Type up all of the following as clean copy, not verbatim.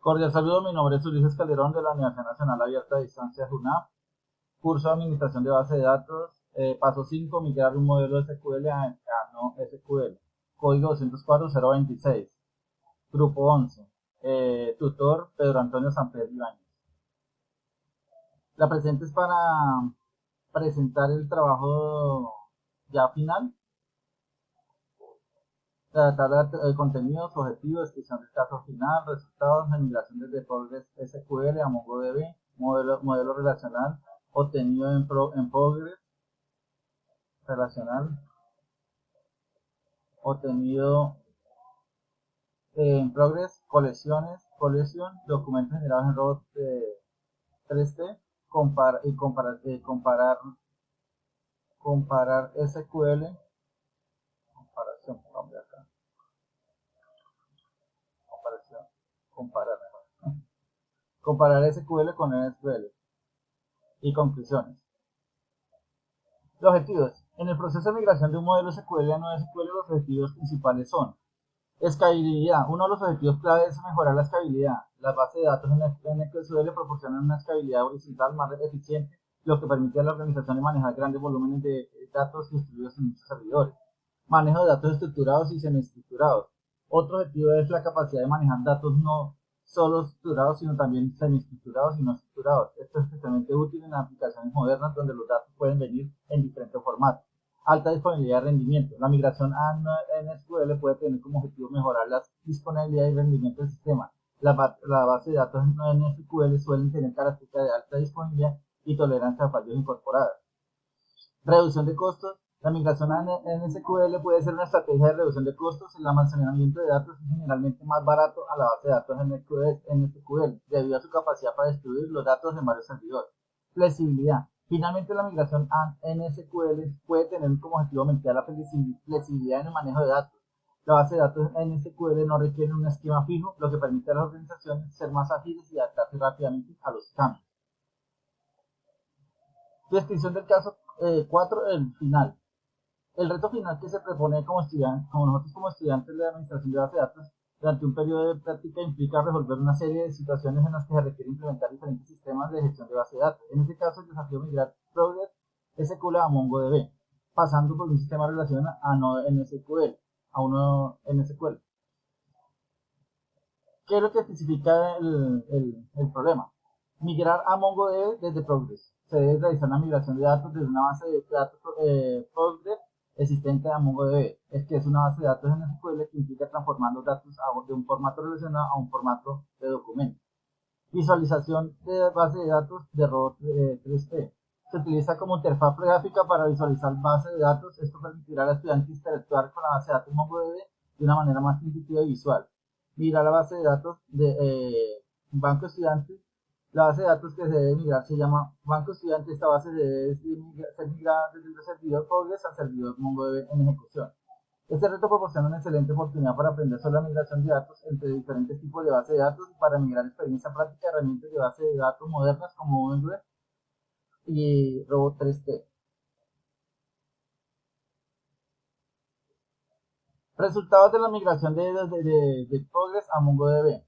Cordial saludo, mi nombre es Ulises Calderón de la Universidad Nacional Abierta a Distancia UNAP, curso de Administración de Base de Datos, paso 5, migrar un modelo SQL a no SQL, código 204.026, grupo 11, tutor Pedro Antonio Samper Ibáñez. La presente es para presentar el trabajo ya final, tratar de contenidos, objetivos, descripción del caso final, resultados de migración desde Progress SQL a MongoDB, modelo relacional obtenido en Progress, relacional obtenido en Progress, colección, documentos generados en robot 3D, comparar SQL, comparación, hombre, acá, comparación, comparar SQL con SQL y conclusiones. Los objetivos. En el proceso de migración de un modelo SQL a no SQL, los objetivos principales son escalabilidad. Uno de los objetivos clave es mejorar la escalabilidad. Las bases de datos en SQL proporcionan una escalabilidad horizontal más eficiente, lo que permite a la organización manejar grandes volúmenes de datos distribuidos en muchos servidores. Manejo de datos estructurados y semiestructurados. Otro objetivo es la capacidad de manejar datos no solo estructurados, sino también semiestructurados y no estructurados. Esto es especialmente útil en aplicaciones modernas donde los datos pueden venir en diferentes formatos. Alta disponibilidad de rendimiento. La migración a NSQL puede tener como objetivo mejorar la disponibilidad y rendimiento del sistema. La base de datos en NSQL suelen tener características de alta disponibilidad y tolerancia a fallos incorporadas. Reducción de costos. La migración a NSQL puede ser una estrategia de reducción de costos. El almacenamiento de datos es generalmente más barato a la base de datos en SQL, debido a su capacidad para distribuir los datos en varios servidores. Flexibilidad. Finalmente, la migración a NSQL puede tener como objetivo aumentar la flexibilidad en el manejo de datos. La base de datos en SQL no requiere un esquema fijo, lo que permite a las organizaciones ser más ágiles y adaptarse rápidamente a los cambios. Descripción del caso 4, el final. El reto final que se propone como nosotros como estudiantes de administración de base de datos durante un periodo de práctica implica resolver una serie de situaciones en las que se requiere implementar diferentes sistemas de gestión de base de datos. En este caso, el desafío migrar Progress SQL a MongoDB, pasando por un sistema de relación a no NSQL, a uno NSQL. ¿Qué es lo que especifica el problema? Migrar a MongoDB desde Progress. Se debe realizar una migración de datos desde una base de datos Progress existente a MongoDB. Es que es una base de datos en SQL que implica transformar los datos de un formato relacional a un formato de documento. Visualización de base de datos de robot 3D. Se utiliza como interfaz gráfica para visualizar base de datos. Esto permitirá al estudiante interactuar con la base de datos MongoDB de una manera más intuitiva y visual. Mirar la base de datos de banco estudiante. La base de datos que se debe migrar se llama banco estudiante. Esta base debe ser migrada desde el servidor Progress al servidor MongoDB en ejecución. Este reto proporciona una excelente oportunidad para aprender sobre la migración de datos entre diferentes tipos de base de datos y para migrar experiencia práctica de herramientas de base de datos modernas como Mongo y Robot 3D. Resultados de la migración de Progress a MongoDB.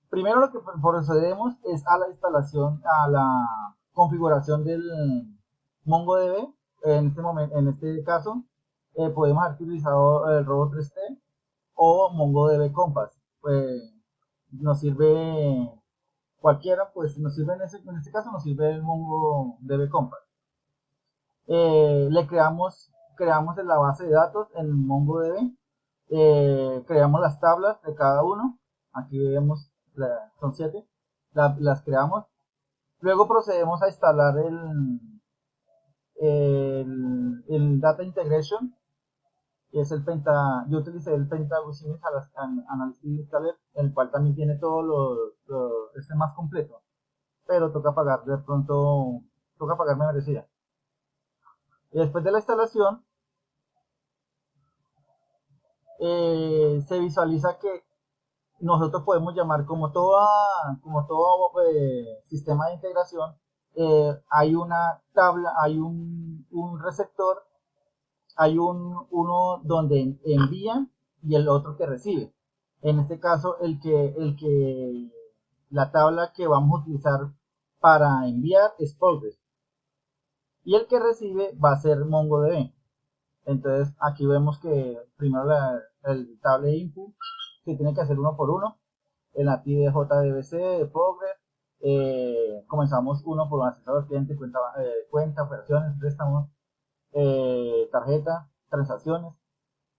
Primero lo que procedemos es a la instalación, a la configuración del MongoDB. En este caso, podemos haber utilizado el Robot 3D o MongoDB Compass. Nos sirve cualquiera, pues nos sirve en este caso nos sirve el MongoDB Compass. Creamos en la base de datos en MongoDB, creamos las tablas de cada uno. Aquí vemos son 7, las creamos. Luego procedemos a instalar el Data Integration, que es yo utilicé el Pentabusiness Analysis Installer, el cual también tiene todo este más completo, pero toca pagar membresía. Y después de la instalación, se visualiza que nosotros podemos llamar como todo sistema de integración, hay una tabla, hay un receptor, hay uno donde envía y el otro que recibe. En este caso, la tabla que vamos a utilizar para enviar es Postgres y el que recibe va a ser MongoDB. Entonces aquí vemos que primero el table input se tiene que hacer uno por uno. El API de JDBC, de Postgres, comenzamos uno por un asesor, cliente, cuenta, operaciones, préstamos, tarjeta, transacciones.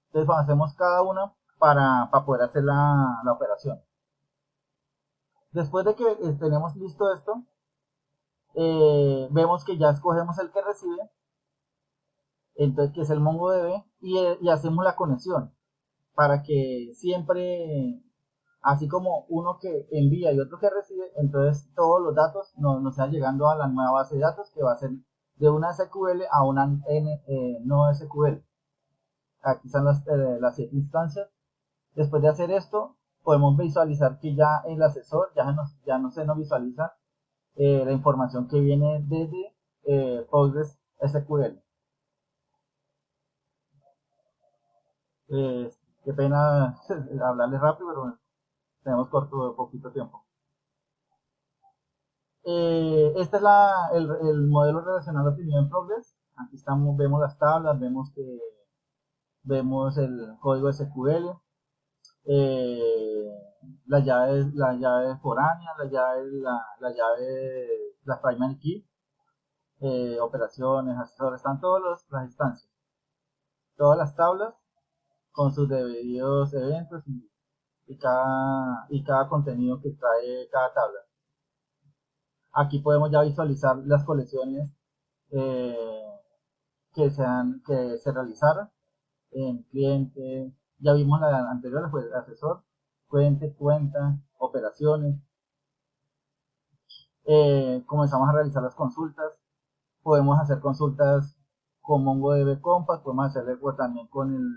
Entonces hacemos cada una para poder hacer la operación. Después de que tenemos listo esto, vemos que ya escogemos el que recibe, entonces que es el MongoDB, y hacemos la conexión para que siempre, así como uno que envía y otro que recibe, entonces todos los datos nos están llegando a la nueva base de datos que va a ser de una SQL a una no SQL. Aquí están las 7 instancias. Después de hacer esto, podemos visualizar que ya el asesor ya no se nos visualiza la información que viene desde Postgres SQL. Qué pena hablarles rápido, pero tenemos corto poquito tiempo. Este es el modelo relacional obtenido en Progress. Aquí vemos las tablas, vemos el código SQL, la llave foránea, la primary key, operaciones, asesores, están las instancias, todas las tablas con sus debidos eventos y cada contenido que trae cada tabla. Aquí podemos ya visualizar las colecciones eh, que se realizaron en cliente. Ya vimos la anterior, fue asesor, cuenta, operaciones. Comenzamos a realizar las consultas. Podemos hacer consultas con MongoDB Compass, podemos hacerlo también con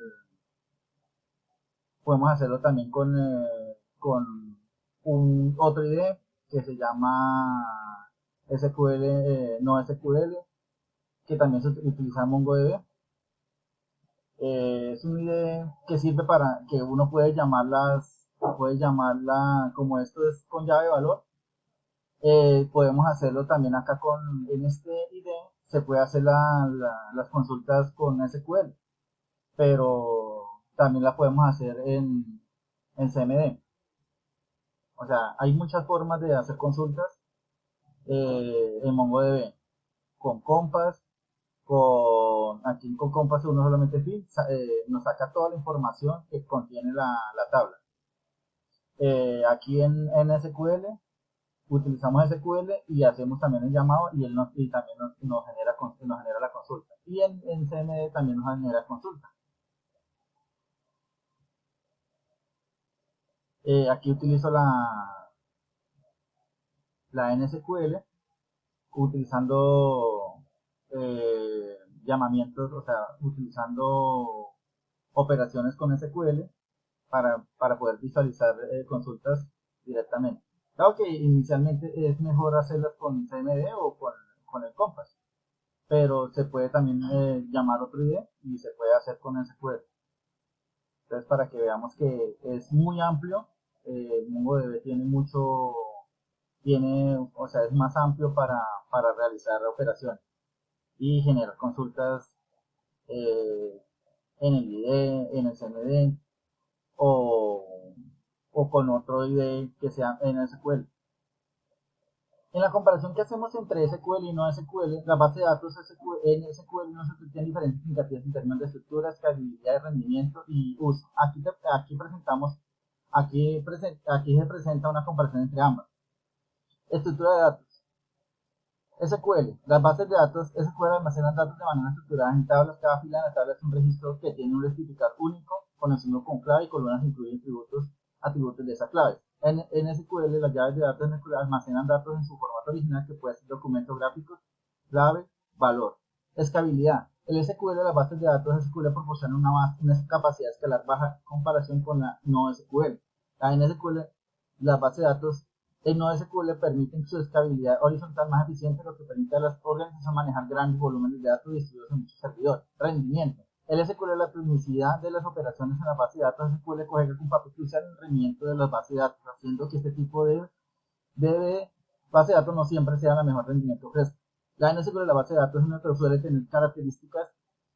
un otro IDE que se llama SQL, no SQL, que también se utiliza MongoDB. Es un IDE que sirve para que uno puede llamarla, como esto es con llave de valor, podemos hacerlo también acá en este IDE, se puede hacer las consultas con SQL, pero también la podemos hacer en CMD. O sea, hay muchas formas de hacer consultas en MongoDB, con Compass, aquí con Compass uno solamente nos saca toda la información que contiene la tabla. Aquí en SQL utilizamos SQL y hacemos también el llamado y también nos genera la consulta. Y en CMD también nos genera consulta. Aquí utilizo la NSQL utilizando llamamientos, o sea, utilizando operaciones con SQL para poder visualizar consultas directamente. Claro que inicialmente es mejor hacerlas con CMD o con el Compass, pero se puede también llamar otro IDE y se puede hacer con SQL. Entonces, para que veamos que es muy amplio, MongoDB o sea, es más amplio para realizar operaciones y generar consultas en el IDE, en el CMD o, o con otro IDE que sea en SQL. En la comparación que hacemos entre SQL y no SQL, la base de datos en SQL no se tienen diferencias significativas en términos de estructura, escalabilidad, de rendimiento y uso. Aquí se presenta una comparación entre ambas. Estructura de datos. SQL. Las bases de datos SQL almacenan datos de manera estructurada en tablas. Cada fila de la tabla es un registro que tiene un identificador único, conocido con clave y columnas incluyen atributos de esa clave. En SQL, las llaves de datos en SQL almacenan datos en su formato original que puede ser documentos gráficos, clave, valor. Escalabilidad. El SQL, las bases de datos SQL proporcionan una capacidad de escalar baja en comparación con la no SQL. La NSQL, las bases de datos en NoSQL permiten su escalabilidad horizontal más eficiente, lo que permite a las organizaciones manejar grandes volúmenes de datos distribuidos en muchos servidores. Rendimiento. El SQL es la primicidad de las operaciones en la base de datos. SQL juega un papel crucial en el rendimiento de las bases de datos, haciendo que este tipo de base de datos no siempre sea la mejor rendimiento ofrezca. La NSQL de la base de datos es una que suele tener características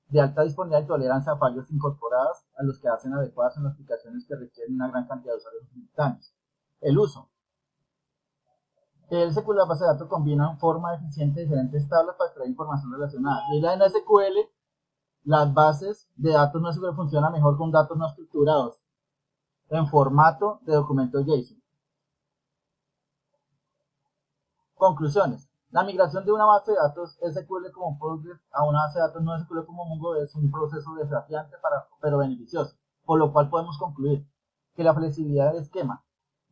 de alta disponibilidad y tolerancia a fallos incorporadas a los que hacen adecuadas en las aplicaciones que requieren una gran cantidad de usuarios simultáneos. El uso. El SQL de la base de datos combina en forma eficiente diferentes tablas para extraer información relacionada. Y la NSQL, las bases de datos no SQL funcionan mejor con datos no estructurados en formato de documento JSON. Conclusiones. La migración de una base de datos SQL como Postgres a una base de datos no SQL como MongoDB es un proceso desafiante pero beneficioso, por lo cual podemos concluir que la flexibilidad del esquema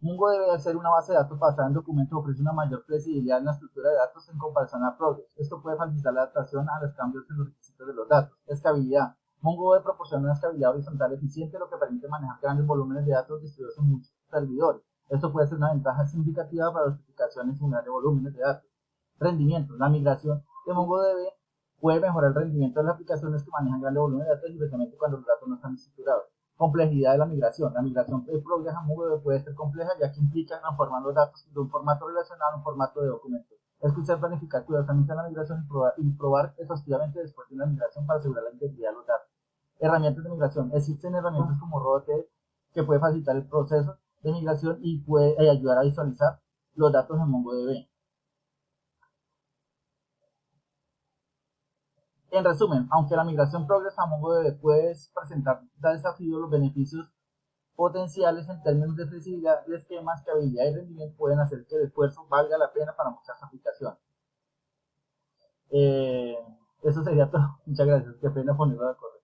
MongoDB, al ser una base de datos basada en documentos, ofrece una mayor flexibilidad en la estructura de datos en comparación a Progress. Esto puede facilitar la adaptación a los cambios en los requisitos de los datos. Escalabilidad. MongoDB proporciona una escalabilidad horizontal eficiente, lo que permite manejar grandes volúmenes de datos distribuidos en muchos servidores. Esto puede ser una ventaja significativa para las aplicaciones sin grandes volúmenes de datos. Rendimiento. La migración de MongoDB puede mejorar el rendimiento de las aplicaciones que manejan grandes volúmenes de datos, especialmente cuando los datos no están estructurados. Complejidad de la migración. La migración de Progress a MongoDB puede ser compleja, ya que implica transformar los datos de un formato relacional a un formato de documento. Es crucial planificar cuidadosamente la migración y probar exhaustivamente después de la migración para asegurar la integridad de los datos. Herramientas de migración. Existen herramientas como Roboted que puede facilitar el proceso de migración y puede ayudar a visualizar los datos en MongoDB. En resumen, aunque la migración Progress a MongoDB puede presentar desafíos, los beneficios potenciales en términos de flexibilidad de esquemas, escalabilidad y rendimiento pueden hacer que el esfuerzo valga la pena para muchas aplicaciones. Eso sería todo. Muchas gracias. Qué pena ponerlo de acuerdo.